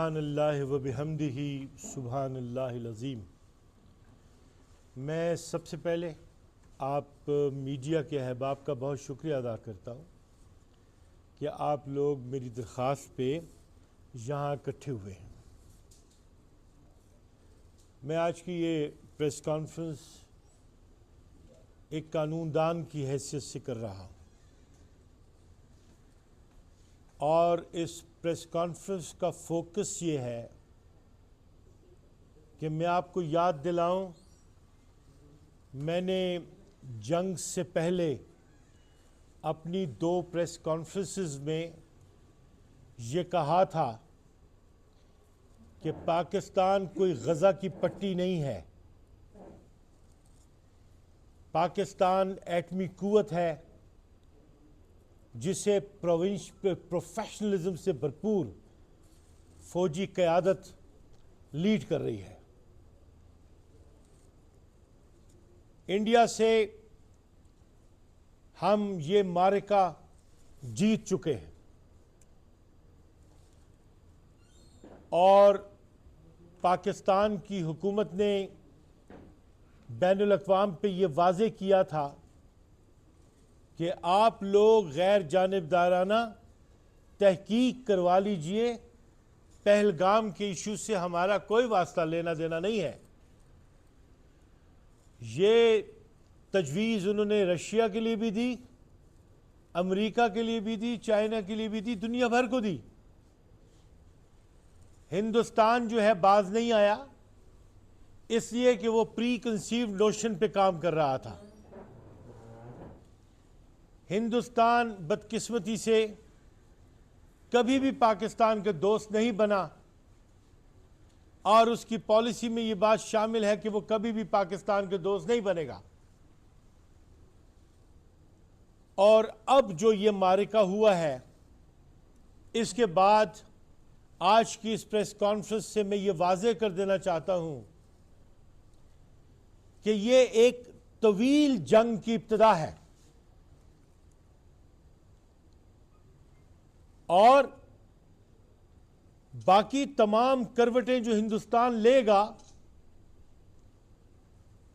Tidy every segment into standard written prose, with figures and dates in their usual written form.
सुब्हानल्लाहि व बिहम्दिही सुब्हानल्लाहिल अज़ीम। मैं सबसे पहले आप मीडिया के अहबाब का बहुत शुक्रिया अदा करता हूँ कि आप लोग मेरी दरख्वास्त पे यहाँ इकट्ठे हुए हैं। मैं आज की ये प्रेस कॉन्फ्रेंस एक कानूनदान की हैसियत से कर रहा हूँ और इस प्रेस कॉन्फ्रेंस का फोकस ये है कि मैं आपको याद दिलाऊं, मैंने जंग से पहले अपनी 2 प्रेस कॉन्फ्रेंसेस में ये कहा था कि पाकिस्तान कोई गज़ा की पट्टी नहीं है। पाकिस्तान एटमी कुव्वत है जिसे प्रोफेशनलिज्म से भरपूर फौजी क़यादत लीड कर रही है। इंडिया से हम ये मारिका जीत चुके हैं और पाकिस्तान की हुकूमत ने बैनुल अक़वाम पे ये वाज़े किया था कि आप लोग गैर जानिबदाराना तहकीक करवा लीजिए, पहलगाम के इशू से हमारा कोई वास्ता लेना देना नहीं है। ये तजवीज़ उन्होंने रशिया के लिए भी दी, अमेरिका के लिए भी दी, चाइना के लिए भी दी, दुनिया भर को दी। हिंदुस्तान जो है बाज नहीं आया, इसलिए कि वो प्री कंसीव्ड नोशन पे काम कर रहा था। हिंदुस्तान बदकिस्मती से कभी भी पाकिस्तान का दोस्त नहीं बना और उसकी पॉलिसी में ये बात शामिल है कि वो कभी भी पाकिस्तान के दोस्त नहीं बनेगा। और अब जो ये मारिका हुआ है, इसके बाद आज की इस प्रेस कॉन्फ्रेंस से मैं ये वाज़े कर देना चाहता हूं कि ये एक तवील जंग की इब्तिदा है और बाकी तमाम करवटें जो हिंदुस्तान लेगा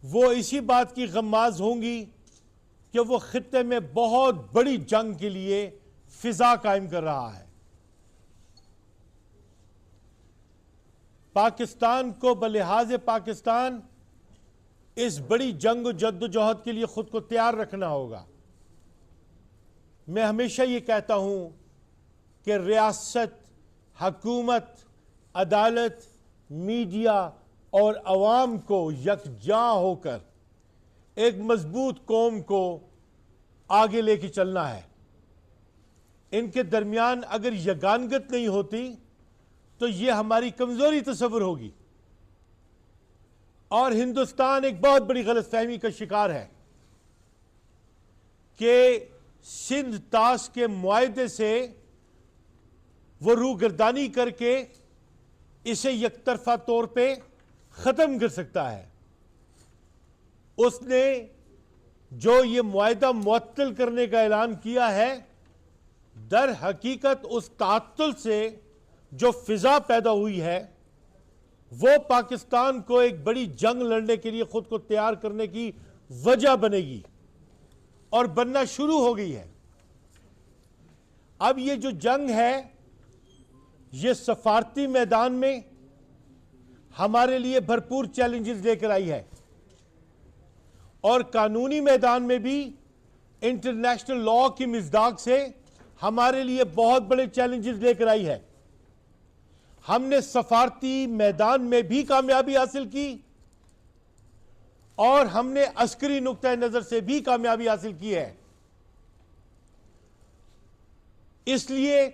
वो इसी बात की गम्माज होंगी कि वो खित्ते में बहुत बड़ी जंग के लिए फिजा कायम कर रहा है। पाकिस्तान को बलिहाज पाकिस्तान इस बड़ी जंग जद्दोजहद के लिए खुद को तैयार रखना होगा। मैं हमेशा ये कहता हूं कि रियासत, हकूमत, अदालत, मीडिया और अवाम को यकजा होकर एक मजबूत कौम को आगे लेके चलना है। इनके दरमियान अगर यगानगत नहीं होती तो ये हमारी कमजोरी तस्वुर होगी और हिंदुस्तान एक बहुत बड़ी गलतफहमी का शिकार है कि सिंध ताश के मुआहदे से वो रूगर्दानी करके इसे यकतरफा तौर पे ख़त्म कर सकता है। उसने जो ये मुआहदा मुअत्तल करने का ऐलान किया है, दर हकीकत उस ताअत्तुल से जो फिजा पैदा हुई है वो पाकिस्तान को एक बड़ी जंग लड़ने के लिए खुद को तैयार करने की वजह बनेगी और बनना शुरू हो गई है। अब ये जो जंग है ये सफारती मैदान में हमारे लिए भरपूर चैलेंजेस लेकर आई है और कानूनी मैदान में भी इंटरनेशनल लॉ की मिज़दाक से हमारे लिए बहुत बड़े चैलेंजेस लेकर आई है। हमने सफारती मैदान में भी कामयाबी हासिल की और हमने अस्करी नुक्ता नजर से भी कामयाबी हासिल की है। इसलिए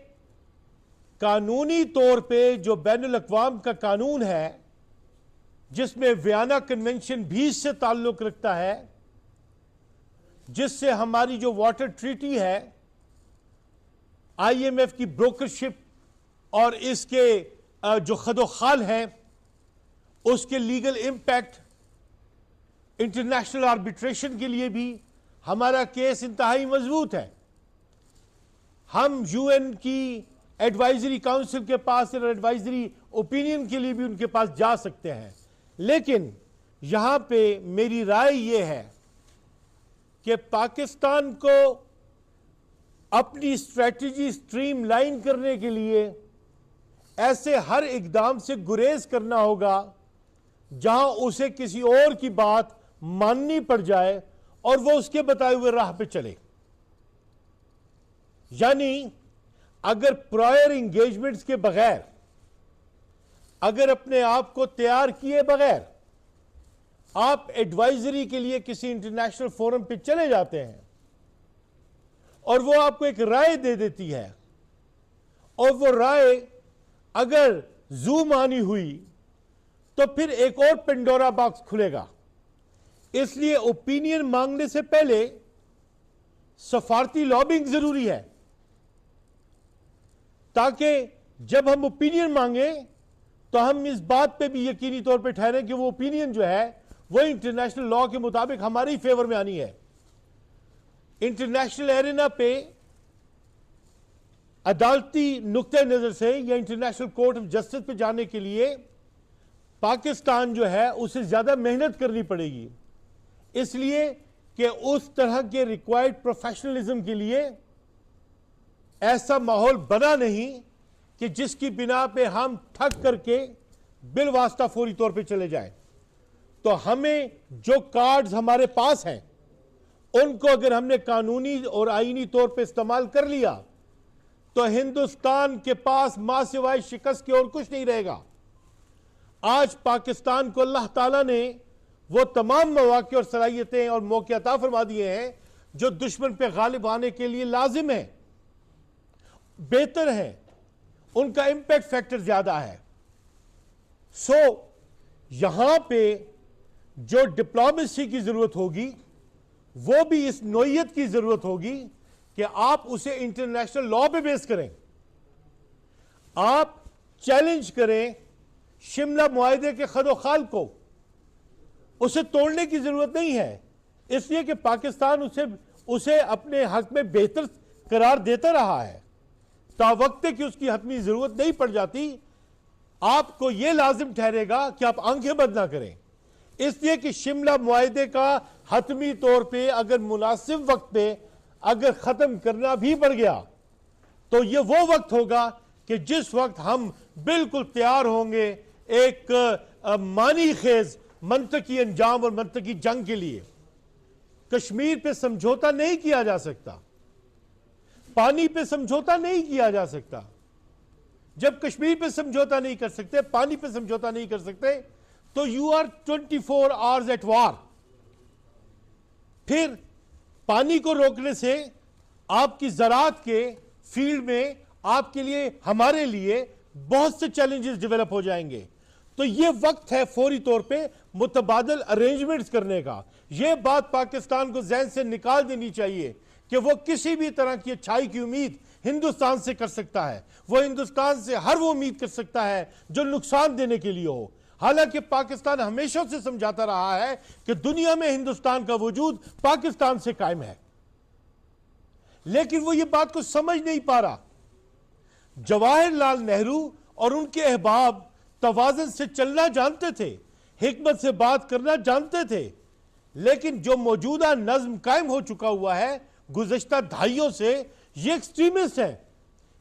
कानूनी तौर पे जो बैनुल अक़वाम का कानून है जिसमें वियना कन्वेंशन भी इससे ताल्लुक रखता है, जिससे हमारी जो वाटर ट्रीटी है, IMF की ब्रोकरशिप और इसके जो खदोखाल है उसके लीगल इंपैक्ट, इंटरनेशनल आर्बिट्रेशन के लिए भी हमारा केस इंतहाई मजबूत है। हम UN की एडवाइजरी काउंसिल के पास और एडवाइजरी ओपिनियन के लिए भी उनके पास जा सकते हैं। लेकिन यहां पे मेरी राय यह है कि पाकिस्तान को अपनी स्ट्रेटजी स्ट्रीमलाइन करने के लिए ऐसे हर इकदाम से गुरेज करना होगा जहां उसे किसी और की बात माननी पड़ जाए और वो उसके बताए हुए राह पे चले। यानी अगर प्रायर इंगेजमेंट्स के बगैर, अगर अपने आप को तैयार किए बगैर आप एडवाइजरी के लिए किसी इंटरनेशनल फोरम पे चले जाते हैं और वो आपको एक राय दे देती है और वो राय अगर जुबानी हुई तो फिर एक और पेंडोरा बॉक्स खुलेगा। इसलिए ओपिनियन मांगने से पहले सफारती लॉबिंग जरूरी है, ताकि जब हम ओपिनियन मांगे तो हम इस बात पे भी यकीनी तौर पे ठहरे कि वो ओपिनियन जो है वो इंटरनेशनल लॉ के मुताबिक हमारे ही फेवर में आनी है। इंटरनेशनल एरिना पे अदालती नुक्ते नजर से या इंटरनेशनल कोर्ट ऑफ जस्टिस पे जाने के लिए पाकिस्तान जो है उसे ज्यादा मेहनत करनी पड़ेगी, इसलिए कि उस तरह के रिक्वायर्ड प्रोफेशनलिज्म के लिए ऐसा माहौल बना नहीं कि जिसकी बिना पे हम ठग करके बिल वास्ता फौरी तौर पे चले जाएं। तो हमें जो कार्ड्स हमारे पास हैं उनको अगर हमने कानूनी और आईनी तौर पे इस्तेमाल कर लिया तो हिंदुस्तान के पास मां सिवाय शिकस्त के और कुछ नहीं रहेगा। आज पाकिस्तान को अल्लाह ताला ने वो तमाम मौके और सलाहियतें और मौके अता फरमा दिए हैं जो दुश्मन पे गालिब आने के लिए लाजिम है, बेहतर है, उनका इंपैक्ट फैक्टर ज्यादा है। यहां पे जो डिप्लोमेसी की जरूरत होगी वो भी इस नोयत की जरूरत होगी कि आप उसे इंटरनेशनल लॉ पे बेस करें, आप चैलेंज करें शिमला मुआहदे के खदोखाल को। उसे तोड़ने की जरूरत नहीं है, इसलिए कि पाकिस्तान उसे अपने हक में बेहतर करार देता रहा है। तावक्त कि उसकी हतमी जरूरत नहीं पड़ जाती, आपको यह लाजिम ठहरेगा कि आप आंखें बंद ना करें, इसलिए कि शिमला मुआहदे का हतमी तौर पे अगर मुनासिब वक्त पे अगर खत्म करना भी पड़ गया तो यह वो वक्त होगा कि जिस वक्त हम बिल्कुल तैयार होंगे एक मानी खेज मंतकी अंजाम और मंतकी जंग के लिए। कश्मीर पे समझौता नहीं किया जा सकता, पानी पे समझौता नहीं किया जा सकता। जब कश्मीर पे समझौता नहीं कर सकते, पानी पे समझौता नहीं कर सकते, तो you are 24 hours at war. फिर पानी को रोकने से आपकी ज़राअत के फील्ड में आपके लिए, हमारे लिए बहुत से चैलेंजेस डेवलप हो जाएंगे। तो यह वक्त है फौरी तौर पे मुतबादल अरेंजमेंट्स करने का। यह बात पाकिस्तान को ज़हन से निकाल देनी चाहिए कि वो किसी भी तरह की अच्छाई की उम्मीद हिंदुस्तान से कर सकता है। वो हिंदुस्तान से हर वो उम्मीद कर सकता है जो नुकसान देने के लिए हो। हालांकि पाकिस्तान हमेशा से समझाता रहा है कि दुनिया में हिंदुस्तान का वजूद पाकिस्तान से कायम है, लेकिन वो ये बात को समझ नहीं पा रहा। जवाहरलाल नेहरू और उनके अहबाब तवाज़ुन से चलना जानते थे, हिकमत से बात करना जानते थे, लेकिन जो मौजूदा नज्म कायम हो चुका हुआ है गुज़श्ता दहाइयों से, ये एक्सट्रीमिस्ट है।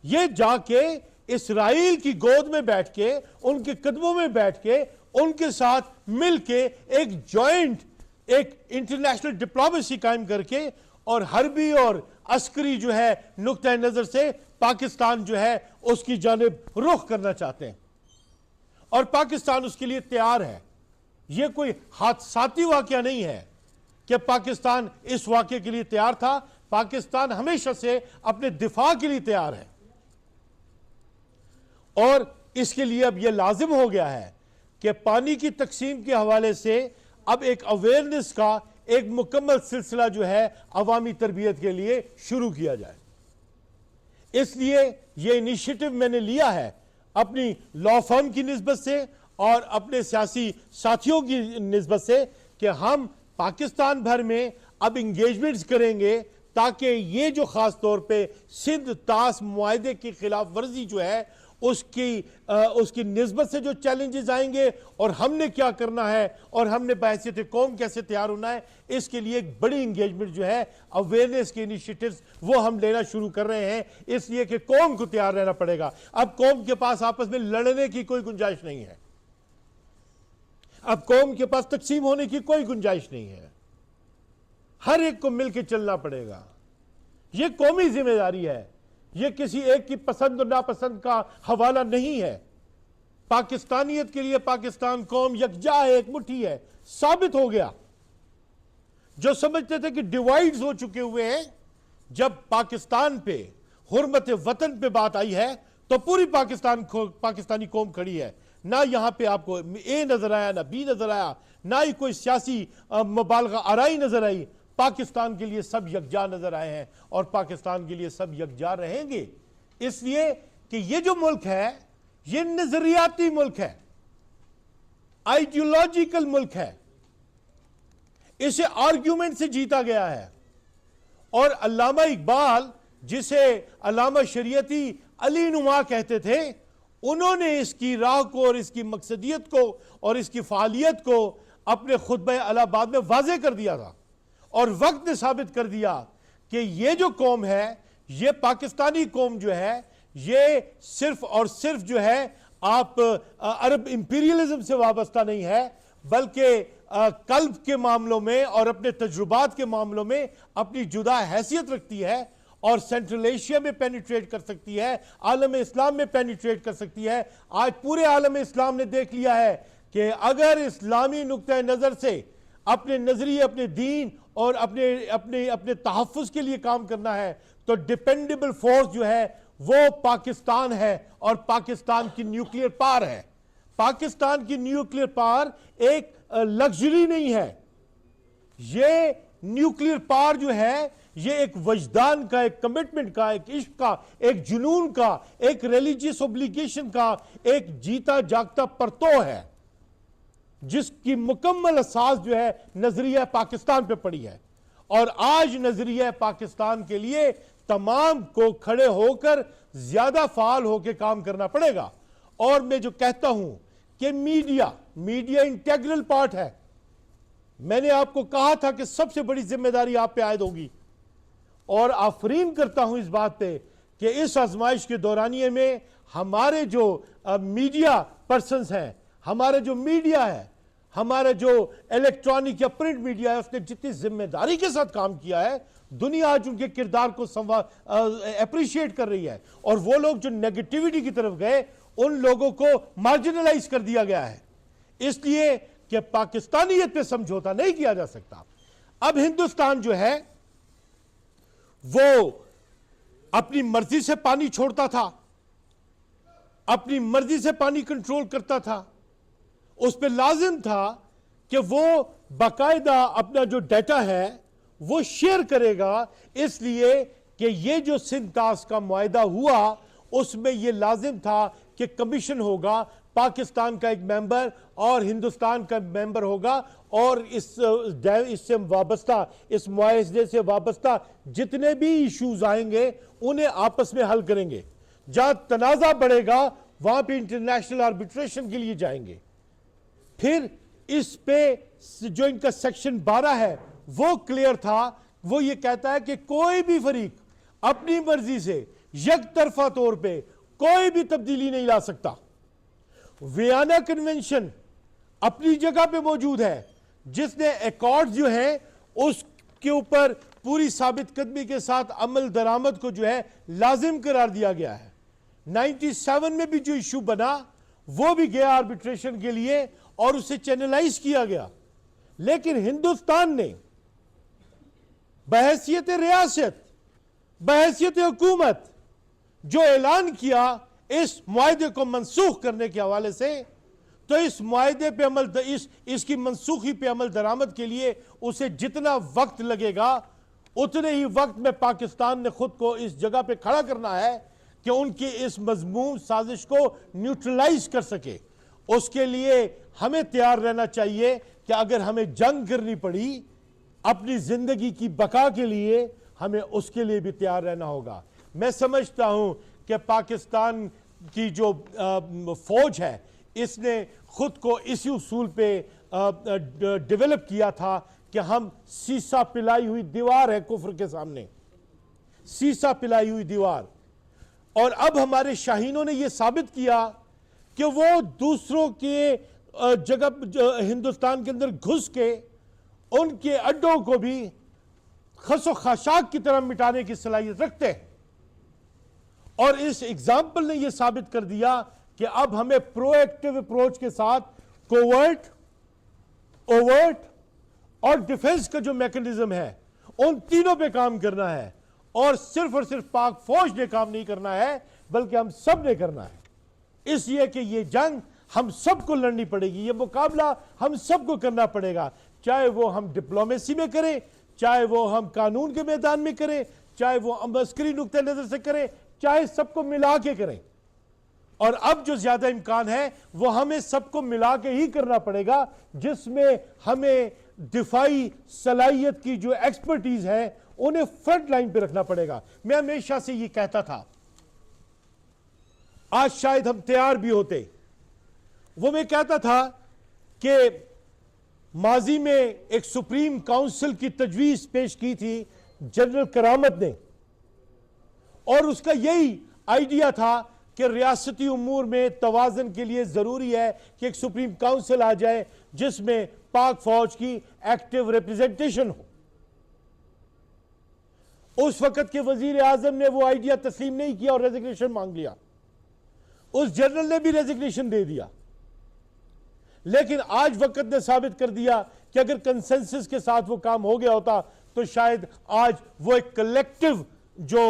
ये जाके इसराइल की गोद में बैठ के, उनके कदमों में बैठ के, उनके साथ मिलके एक जॉइंट एक इंटरनेशनल डिप्लोमेसी कायम करके और हरबी और अस्करी जो है नुक्ता नजर से पाकिस्तान जो है उसकी जानिब रुख करना चाहते हैं और पाकिस्तान उसके लिए तैयार है। यह कोई हादसाती वाकया नहीं है कि पाकिस्तान इस वाकये के लिए तैयार था। पाकिस्तान हमेशा से अपने दिफा के लिए तैयार है और इसके लिए अब यह लाजिम हो गया है कि पानी की तकसीम के हवाले से अब एक अवेयरनेस का एक मुकम्मल सिलसिला जो है अवामी तरबियत के लिए शुरू किया जाए। इसलिए यह इनिशिएटिव मैंने लिया है अपनी लॉ फर्म की निस्बत से और अपने सियासी साथियों की निस्बत से कि हम पाकिस्तान भर में अब इंगेजमेंट्स करेंगे ताकि ये जो खास तौर पे सिंध तास मुआहदे की खिलाफ वर्जी जो है उसकी निस्बत से जो चैलेंजेस आएंगे और हमने क्या करना है और हमने बहैसियत कौम कैसे तैयार होना है, इसके लिए एक बड़ी इंगेजमेंट जो है, अवेयरनेस के इनिशिएटिव्स वो हम लेना शुरू कर रहे हैं, इसलिए कि कौम को तैयार रहना पड़ेगा। अब कौम के पास आपस में लड़ने की कोई गुंजाइश नहीं है, अब कौम के पास तकसीम होने की कोई गुंजाइश नहीं है, हर एक को मिलकर चलना पड़ेगा। यह कौमी जिम्मेदारी है, यह किसी एक की पसंद और नापसंद का हवाला नहीं है। पाकिस्तानियत के लिए पाकिस्तान कौम यकजा है, एक मुट्ठी है, साबित हो गया। जो समझते थे कि डिवाइड्स हो चुके हुए हैं, जब पाकिस्तान पे हुर्मत वतन पे बात आई है तो पूरी पाकिस्तानी कौम खड़ी है। ना यहां पे आपको ए नजर आया, ना बी नजर आया, ना ही कोई सियासी मुबालगा आराई नजर आई। पाकिस्तान के लिए सब यकजा नजर आए हैं और पाकिस्तान के लिए सब यकजा रहेंगे, इसलिए कि ये जो मुल्क है ये नजरियाती मुल्क है, आइडियोलॉजिकल मुल्क है, इसे आर्ग्यूमेंट से जीता गया है। और अल्लामा इकबाल, जिसे अल्लामा शरीयती अली नुमा कहते थे, उन्होंने इसकी राह को और इसकी मकसदियत को और इसकी फालियत को अपने खुतबे अलाहाबाद में वाज़े कर दिया था। और वक्त ने साबित कर दिया कि ये जो कौम है, ये पाकिस्तानी कौम जो है, ये सिर्फ और सिर्फ जो है आप अरब इंपीरियलिज्म से वाबस्ता नहीं है, बल्कि कल्ब के मामलों में और अपने तजुर्बात के मामलों में अपनी जुदा हैसियत रखती है और सेंट्रल एशिया में पेनिट्रेट कर सकती है, आलम इस्लाम में पेनिट्रेट कर सकती है। आज पूरे आलम इस्लाम ने देख लिया है कि अगर इस्लामी नुक्ता नज़र से अपने नजरिए, अपने दीन और अपने अपने अपने तहफ़्फ़ुज़ के लिए काम करना है तो डिपेंडेबल फोर्स जो है वो पाकिस्तान है और पाकिस्तान की न्यूक्लियर पावर है। पाकिस्तान की न्यूक्लियर पावर एक लग्जरी नहीं है, ये न्यूक्लियर पावर जो है ये एक वजदान का, एक कमिटमेंट का, एक इश्क का, एक जुनून का, एक रिलीजियस ऑब्लिगेशन का एक जीता जागता परतो है, जिसकी मुकम्मल असास जो है नजरिया पाकिस्तान पे पड़ी है। और आज नजरिया पाकिस्तान के लिए तमाम को खड़े होकर ज्यादा फाल होकर काम करना पड़ेगा। और मैं जो कहता हूं कि मीडिया इंटेग्रल पार्ट है, मैंने आपको कहा था कि सबसे बड़ी जिम्मेदारी आप पे आयद होगी, और आफरीन करता हूं इस बात पे कि इस आजमाइश के दौरानिए में हमारे जो मीडिया पर्सन्स हैं, हमारे जो मीडिया है, हमारे जो इलेक्ट्रॉनिक या प्रिंट मीडिया है, उसने जितनी जिम्मेदारी के साथ काम किया है, दुनिया आज उनके किरदार को अप्रिशिएट कर रही है। और वो लोग जो नेगेटिविटी की तरफ गए, उन लोगों को मार्जिनलाइज कर दिया गया है, इसलिए कि पाकिस्तानियत पे समझौता नहीं किया जा सकता। अब हिंदुस्तान जो है वो अपनी मर्जी से पानी छोड़ता था, अपनी मर्जी से पानी कंट्रोल करता था, उस पर लाजिम था कि वो बाकायदा अपना जो डाटा है वो शेयर करेगा, इसलिए कि ये जो सिंध तास का मुआहदा हुआ उसमें ये लाजिम था कि कमीशन होगा, पाकिस्तान का एक मेंबर और हिंदुस्तान का मेंबर होगा, और इससे वाबस्ता, इस मुआहदे से वाबस्ता जितने भी इश्यूज आएंगे उन्हें आपस में हल करेंगे। जहां तनाज़ा बढ़ेगा वहां पे इंटरनेशनल आर्बिट्रेशन के लिए जाएंगे। फिर इस पे जो इनका सेक्शन 12 है वो क्लियर था, वो ये कहता है कि कोई भी फरीक अपनी मर्जी से यक तरफा तौर पे कोई भी तब्दीली नहीं ला सकता। वियना कन्वेंशन अपनी जगह पे मौजूद है, जिसने अकॉर्ड जो है उसके ऊपर पूरी साबित कदमी के साथ अमल दरामद को जो है लाजिम करार दिया गया है। 97 में भी जो इशू बना वो भी गया आर्बिट्रेशन के लिए और उसे चैनलाइज किया गया, लेकिन हिंदुस्तान ने बहैसियत रियासत, बहैसियत हुकूमत जो ऐलान किया इस मुआहदे को मनसूख करने के हवाले से, तो इस मुआहदे पे अमल, इसकी मनसूखी पे अमल दरामद के लिए उसे जितना वक्त लगेगा उतने ही वक्त में पाकिस्तान ने खुद को इस जगह पे खड़ा करना है कि उनकी इस मजमूम साजिश को न्यूट्रलाइज कर सके। उसके लिए हमें तैयार रहना चाहिए कि अगर हमें जंग करनी पड़ी अपनी जिंदगी की बका के लिए, हमें उसके लिए भी तैयार रहना होगा। मैं समझता हूं कि पाकिस्तान की जो फौज है, इसने खुद को इसी उसूल पे डेवलप किया था कि हम सीसा पिलाई हुई दीवार है कुफ्र के सामने, सीसा पिलाई हुई दीवार। और अब हमारे शाहीनों ने यह साबित किया कि वो दूसरों के जगह हिंदुस्तान के अंदर घुस के उनके अड्डों को भी खसो खाशाक की तरह मिटाने की सलाहियत रखते हैं। और इस एग्जाम्पल ने यह साबित कर दिया कि अब हमें प्रोएक्टिव अप्रोच के साथ कोवर्ट, ओवर्ट और डिफेंस का जो मैकेनिज्म है, उन तीनों पे काम करना है। और सिर्फ पाक फौज ने काम नहीं करना है, बल्कि हम सब ने करना है। इसलिए कि ये जंग हम सबको लड़नी पड़ेगी, ये मुकाबला हम सबको करना पड़ेगा, चाहे वो हम डिप्लोमेसी में करें, चाहे वो हम कानून के मैदान में करें, चाहे वो अमस्करी नुक्ते नजर से करें, चाहे सबको मिला के करें। और अब जो ज्यादा इम्कान है वो हमें सबको मिला के ही करना पड़ेगा, जिसमें हमें दिफाई सलाहियत की जो एक्सपर्टीज है उन्हें फ्रंट लाइन पे रखना पड़ेगा। मैं हमेशा से ये कहता था, आज शायद हम तैयार भी होते। वो मैं कहता था कि माजी में एक सुप्रीम काउंसिल की तजवीज पेश की थी जनरल करामत ने, और उसका यही आइडिया था कि रियासती उमूर में तवाज़न के लिए जरूरी है कि एक सुप्रीम काउंसिल आ जाए जिसमें पाक फौज की एक्टिव रिप्रेजेंटेशन हो। उस वक्त के वजीर आजम ने वो आइडिया तस्लीम नहीं किया और रेजिग्नेशन मांग लिया। उस जनरल ने भी रेजिग्नेशन दे दिया। लेकिन आज वक्त ने साबित कर दिया कि अगर कंसेंसस के साथ वो काम हो गया होता तो शायद आज वो एक कलेक्टिव जो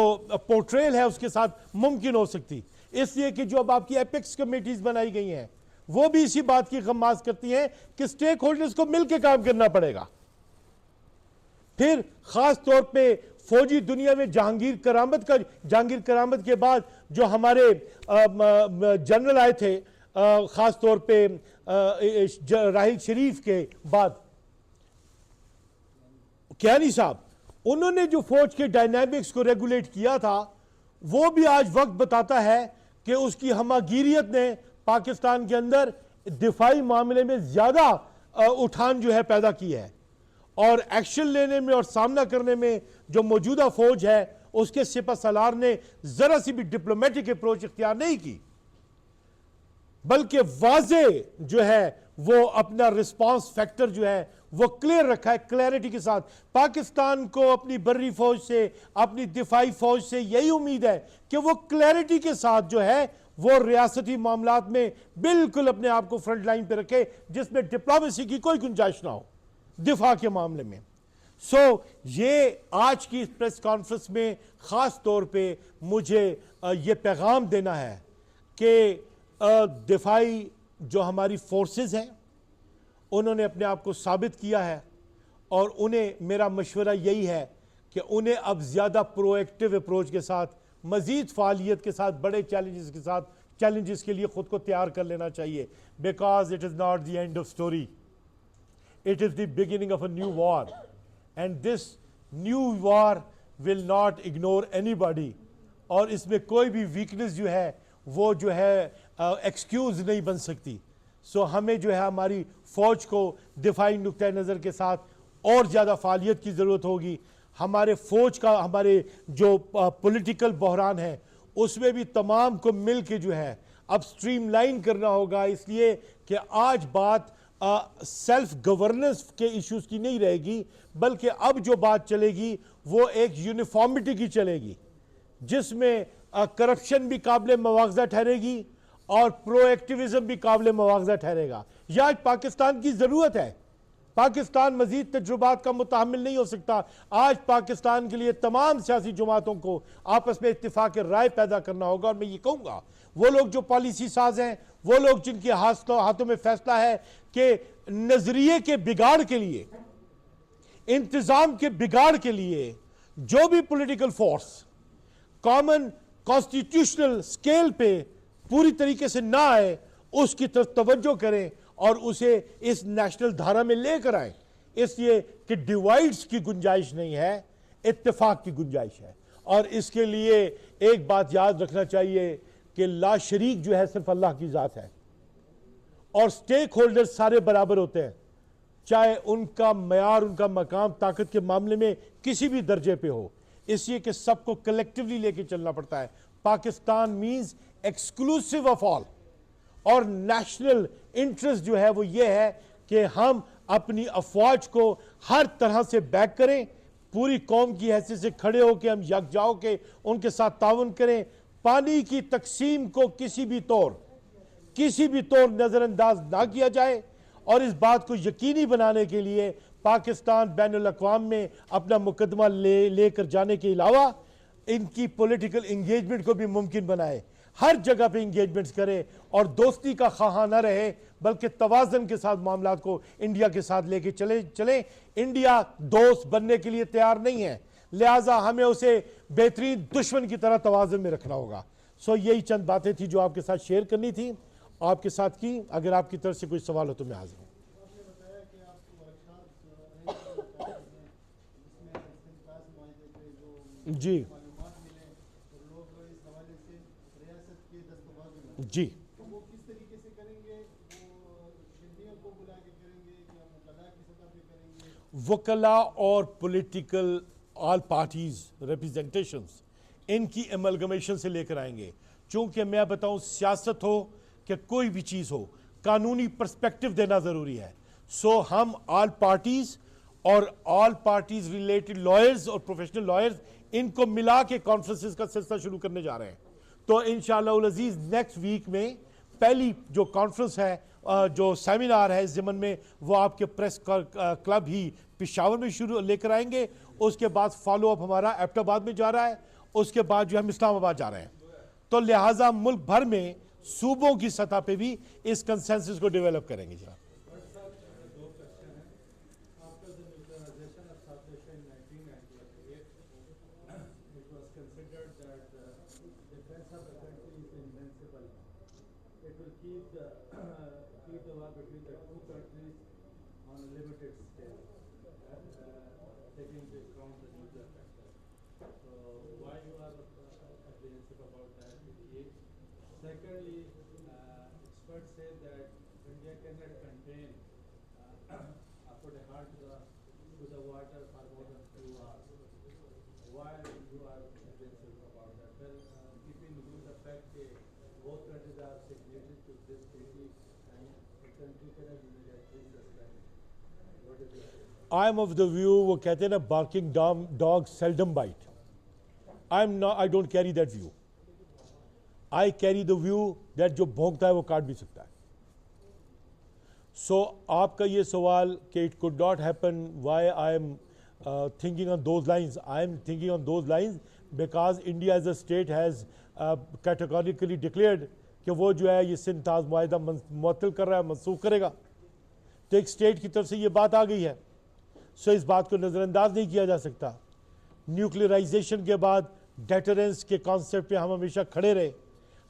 पोर्ट्रेल है उसके साथ मुमकिन हो सकती। इसलिए कि जो अब आपकी एपेक्स कमेटीज बनाई गई हैं वो भी इसी बात की गमाज करती हैं कि स्टेक होल्डर्स को मिलकर काम करना पड़ेगा। फिर खास तौर पे फौजी दुनिया में जहांगीर करामत के बाद जो हमारे जनरल आए थे, खास तौर पे राहिल शरीफ के बाद कियानी साहब, उन्होंने जो फौज के डायनामिक्स को रेगुलेट किया था, वो भी आज वक्त बताता है कि उसकी हमागिरियत ने पाकिस्तान के अंदर दिफाई मामले में ज्यादा उठान जो है पैदा की है। और एक्शन लेने में और सामना करने में जो मौजूदा फौज है उसके सिपह सलार ने जरा सी भी डिप्लोमेटिक अप्रोच इख्तियार नहीं की, बल्कि वाजे जो है वो अपना रिस्पांस फैक्टर जो है वो क्लियर रखा है। क्लैरिटी के साथ पाकिस्तान को अपनी बर्री फौज से, अपनी दिफाई फौज से यही उम्मीद है कि वो क्लैरिटी के साथ जो है वो रियासती मामलात में बिल्कुल अपने आप को फ्रंट लाइन पे रखे, जिसमें डिप्लोमेसी की कोई गुंजाइश ना हो दिफा के मामले में। ये आज की प्रेस कॉन्फ्रेंस में खास तौर पे मुझे ये पैगाम देना है कि दिफाई जो हमारी फोर्सेस हैं उन्होंने अपने आप को साबित किया है, और उन्हें मेरा मशवरा यही है कि उन्हें अब ज़्यादा प्रोएक्टिव अप्रोच के साथ, मज़ीद फ़ालियत के साथ, बड़े चैलेंजेस के साथ, चैलेंजेस के लिए ख़ुद को तैयार कर लेना चाहिए। Because it is not the end of story, it is the beginning of a new war, and this new war will not ignore anybody. और इसमें कोई भी वीकनेस जो है वो जो है एक्सक्यूज़ नहीं बन सकती। हमें जो है हमारी फौज को दिफाई नुक्ते नज़र के साथ और ज़्यादा फ़ालियत की ज़रूरत होगी। हमारे फौज का, हमारे जो पॉलिटिकल बहरान है उसमें भी तमाम को मिल के जो है अब स्ट्रीमलाइन करना होगा, इसलिए कि आज बात सेल्फ गवर्नेंस के इश्यूज़ की नहीं रहेगी, बल्कि अब जो बात चलेगी वो एक यूनिफॉर्मिटी की चलेगी, जिसमें करप्शन भी काबिल मुआवजा ठहरेगी और प्रोएक्टिविज्म भी काबिल मुआवजा ठहरेगा। यह आज पाकिस्तान की ज़रूरत है। पाकिस्तान मजीद तजुर्बात का मुताहमिल नहीं हो सकता। आज पाकिस्तान के लिए तमाम सियासी जमातों को आपस में इत्तिफाक राय पैदा करना होगा। और मैं ये कहूँगा, वो लोग जो पॉलिसी साज हैं, वो लोग जिनके हाथों में फैसला है कि नजरिए के बिगाड़ के लिए, इंतजाम के बिगाड़ के लिए जो भी political force common constitutional scale पे पूरी तरीके से ना आए, उसकी तरफ तवज्जो करें और उसे इस नेशनल धारा में लेकर आए, इसलिए कि डिवाइड्स की गुंजाइश नहीं है, इत्तेफाक की गुंजाइश है। और इसके लिए एक बात याद रखना चाहिए कि ला शरीक जो है सिर्फ अल्लाह की ज़ात है, और स्टेक होल्डर सारे बराबर होते हैं, चाहे उनका मयार, उनका मकाम ताकत के मामले में किसी भी दर्जे पे हो, इसलिए कि सबको कलेक्टिवली लेके चलना पड़ता है। Pakistan means exclusive of all, और नेशनल इंटरेस्ट जो है वो ये है कि हम अपनी अफवाज को हर तरह से बैक करें, पूरी कौम की हैसियत से खड़े होकर हम यकजा होकर उनके साथ ताउन करें। पानी की तकसीम को किसी भी तौर नजरअंदाज ना किया जाए, और इस बात को यकीनी बनाने के लिए पाकिस्तान बैनुल अक़वाम में अपना मुकदमा लेकर जाने के अलावा इनकी पॉलिटिकल इंगेजमेंट को भी मुमकिन बनाए, हर जगह पे इंगेजमेंट्स करे, और दोस्ती का ख़्वाह न रहे बल्कि तवाज़न के साथ मामलात को इंडिया के साथ लेके चले। इंडिया दोस्त बनने के लिए तैयार नहीं है, लिहाजा हमें उसे बेहतरीन दुश्मन की तरह तवाज़न में रखना होगा। सो यही चंद बातें थी जो आपके साथ शेयर करनी थी, आपके साथ की। अगर आपकी तरफ से कोई सवाल हो तो मैं हाजिर हूँ। जी जी, तो वो किस तरीके से करेंगे? वो शहरियों को बुला के करेंगे या वकला की सतह पे करेंगे? वकला और पॉलिटिकल ऑल पार्टीज रिप्रेजेंटेशंस इनकी एमलगमेशन से लेकर आएंगे। चूंकि मैं बताऊं, सियासत हो कि कोई भी चीज़ हो, कानूनी पर्सपेक्टिव देना ज़रूरी है। सो हम ऑल पार्टीज और ऑल पार्टीज रिलेटेड लॉयर्स और प्रोफेशनल लॉयर्स इनको मिला के कॉन्फ्रेंसेस का सिलसिला शुरू करने जा रहे हैं। तो इंशाअल्लाह उल अज़ीज़ नेक्स्ट वीक में पहली जो कॉन्फ्रेंस है, जो सेमिनार है इस ज़मन में, वो आपके प्रेस क्लब ही पेशावर में शुरू लेकर आएंगे। उसके बाद फॉलो अप हमारा एबटाबाद में जा रहा है, उसके बाद जो हम इस्लामाबाद जा रहे हैं। तो लिहाजा मुल्क भर में सूबों की सतह पे भी इस कंसेंसस को डेवलप करेंगे। जी keep the war between the two countries on a limited scale, taking into account the nuclear factor. So why you are apprehensive about that? Secondly, experts say that India cannot contain put a heart to the water for more than 2 hours. Why you are apprehensive about that? Well, keeping in view the fact that both countries are signatories to this treaty and the country cannot unilaterally suspend. What is your opinion? I am of the view, वो कहते हैं ना, barking dog seldom bite. I don't carry that view. I carry the view that जो भौंकता है वो काट भी सकता है। सो आपका ये सवाल कि it could not happen, why I am thinking on those lines, I am thinking on those lines because India as a state has categorically declared कि वो जो है ये सिंध ताज़ मुआहिदा मुअत्तल कर रहा है, मनसूख करेगा। तो एक स्टेट की तरफ से ये बात आ गई है। सो इस बात को नज़रअंदाज नहीं किया जा सकता। न्यूक्लियराइजेशन के बाद डेटरेंस के कॉन्सेप्ट पे हम हमेशा खड़े रहे,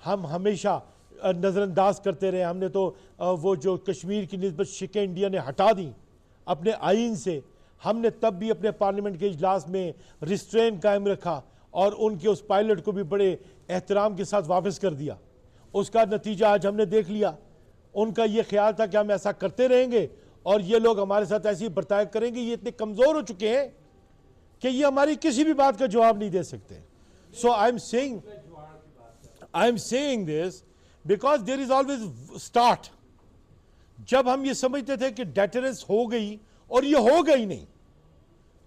हम हमेशा नज़रअंदाज करते रहे। हमने तो वो जो कश्मीर की निस्बत शिकें इंडिया ने हटा दी अपने आइन से, हमने तब भी अपने पार्लियामेंट के इजलास में रिस्ट्रेन कायम रखा और उनके उस पायलट को भी बड़े एहतराम के साथ वापस कर दिया। उसका नतीजा आज हमने देख लिया। उनका ये ख्याल था कि हम ऐसा करते रहेंगे और ये लोग हमारे साथ ऐसी बर्ताव करेंगे। ये इतने कमज़ोर हो चुके हैं कि ये हमारी किसी भी बात का जवाब नहीं दे सकते। So I am saying this because there is always start. जब हम ये समझते थे कि डेटरेंस हो गई और ये हो गई नहीं,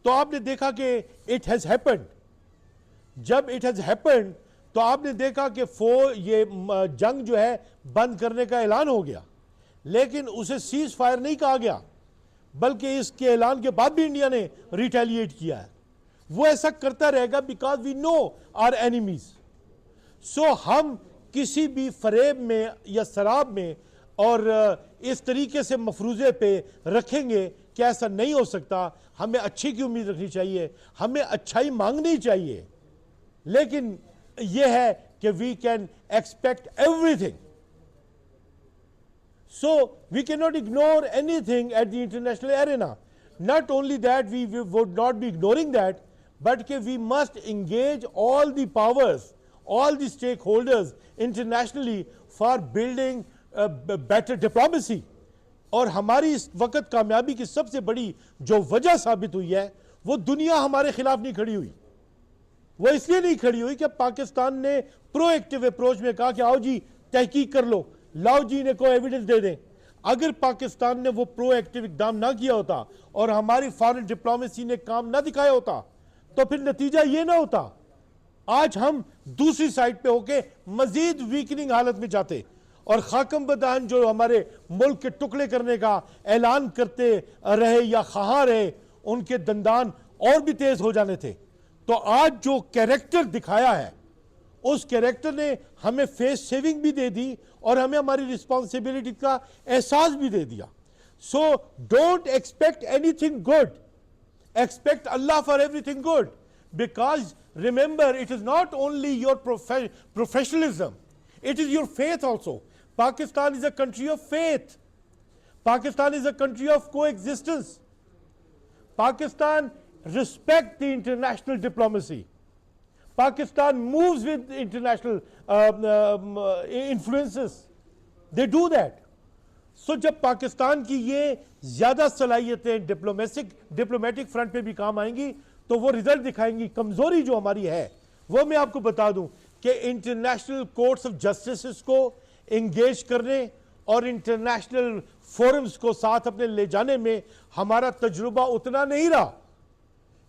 तो आपने देखा कि इट हैज़ हैपेंड। जब इट हैज़ हैपेंड तो आपने देखा कि ये जंग जो है बंद करने का ऐलान हो गया, लेकिन उसे सीज फायर नहीं कहा गया, बल्कि इसके ऐलान के बाद भी इंडिया ने रिटेलिएट किया है। वो ऐसा करता रहेगा because we know our enemies. So हम किसी भी फरेब में या शराब में और इस तरीके से मफरूजे पे रखेंगे कि ऐसा नहीं हो सकता। हमें अच्छी की उम्मीद रखनी चाहिए, हमें अच्छाई मांगनी चाहिए, लेकिन यह है कि we can expect everything. So we cannot ignore anything at the international arena. Not only that, we would not be ignoring that, but we must engage all the powers, all the stakeholders internationally for building better diplomacy. और हमारी इस वक्त कामयाबी की सबसे बड़ी जो वजह साबित हुई है, वो दुनिया हमारे खिलाफ नहीं खड़ी हुई। वो इसलिए नहीं खड़ी हुई कि पाकिस्तान ने प्रोएक्टिव अप्रोच में कहा कि आओ जी तहकीक कर लो, लाओ जी ने कोई एविडेंस दे दें। अगर पाकिस्तान ने वो प्रोएक्टिव इकदाम ना किया होता और हमारी फॉरेन डिप्लोमेसी ने काम ना दिखाया होता, तो फिर नतीजा ये ना होता, आज हम दूसरी साइड पे होके मजीद वीकनिंग हालत में जाते और खाकम बदान जो हमारे मुल्क के टुकड़े करने का ऐलान करते रहे या खा रहे, उनके दंदान और भी तेज हो जाने थे। तो आज जो कैरेक्टर दिखाया है, उस कैरेक्टर ने हमें फेस सेविंग भी दे दी और हमें हमारी रिस्पॉन्सिबिलिटी का एहसास भी दे दिया। So don't expect anything good, expect Allah for everything good, because remember, it is not only your professionalism, it is your faith also. Pakistan is a country of faith. Pakistan is a country of coexistence. Pakistan respects the international diplomacy. Pakistan moves with international influences. They do that. सो जब पाकिस्तान की ये ज्यादा सलाहियतें diplomatic front पे भी काम आएंगी, तो वो रिजल्ट दिखाएंगी। कमजोरी जो हमारी है वो मैं आपको बता दूं कि इंटरनेशनल कोर्ट्स ऑफ जस्टिस को एंगेज करने और इंटरनेशनल फोरम्स को साथ अपने ले जाने में हमारा तजुर्बा उतना नहीं रहा।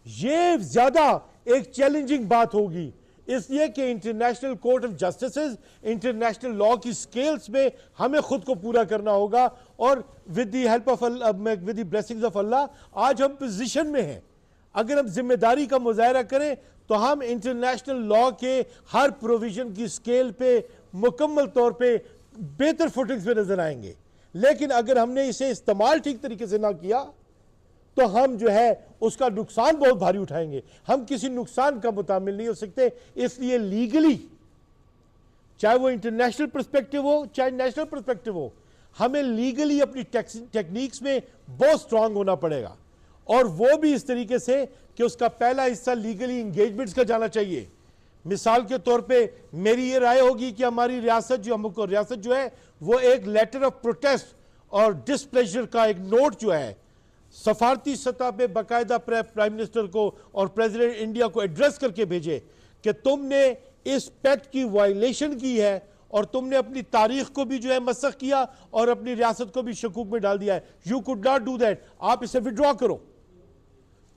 ये ज्यादा एक चैलेंजिंग बात होगी, इसलिए कि international court of justice, international law की स्केल्स में हमें खुद को पूरा करना होगा। और with the help of Allah, with the blessings of Allah, आज हम पोजीशन में हैं। अगर हम जिम्मेदारी का मुजाहरा करें तो हम इंटरनेशनल लॉ के हर प्रोविजन की स्केल पे मुकम्मल तौर पे बेहतर फुटिंग्स पे नजर आएंगे। लेकिन अगर हमने इसे इस्तेमाल ठीक तरीके से ना किया तो हम जो है उसका नुकसान बहुत भारी उठाएंगे। हम किसी नुकसान का मुतामिल नहीं हो सकते। इसलिए लीगली, चाहे वो इंटरनेशनल पर्सपेक्टिव हो चाहे नेशनल पर्सपेक्टिव हो, हमें लीगली अपनी टेक्निक्स में बहुत स्ट्रांग होना पड़ेगा। और वो भी इस तरीके से कि उसका पहला हिस्सा लीगली इंगेजमेंट्स का जाना चाहिए। मिसाल के तौर पे मेरी ये राय होगी कि हमारी रियासत जो है वो एक लेटर ऑफ प्रोटेस्ट और डिसप्लेजर का एक नोट जो है सफारती सतह पे बाकायदा प्राइम मिनिस्टर को और प्रेसिडेंट इंडिया को एड्रेस करके भेजे कि तुमने इस पैक्ट की वायलेशन की है और तुमने अपनी तारीख को भी जो है मसख किया और अपनी रियासत को भी शकूक में डाल दिया है। You could not do that, आप इसे विड्रॉ करो।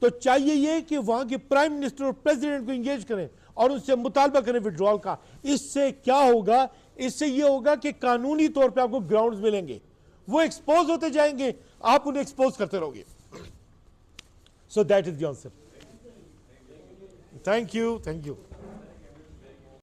तो चाहिए ये कि वहां के प्राइम मिनिस्टर और प्रेसिडेंट को इंगेज करें और उनसे मुतालबा करें विड्रॉल का। इससे क्या होगा? इससे ये होगा कि कानूनी तौर पे आपको ग्राउंड्स मिलेंगे, वो एक्सपोज होते जाएंगे, आप उन्हें एक्सपोज करते रहोगे। So that is the answer. Thank you.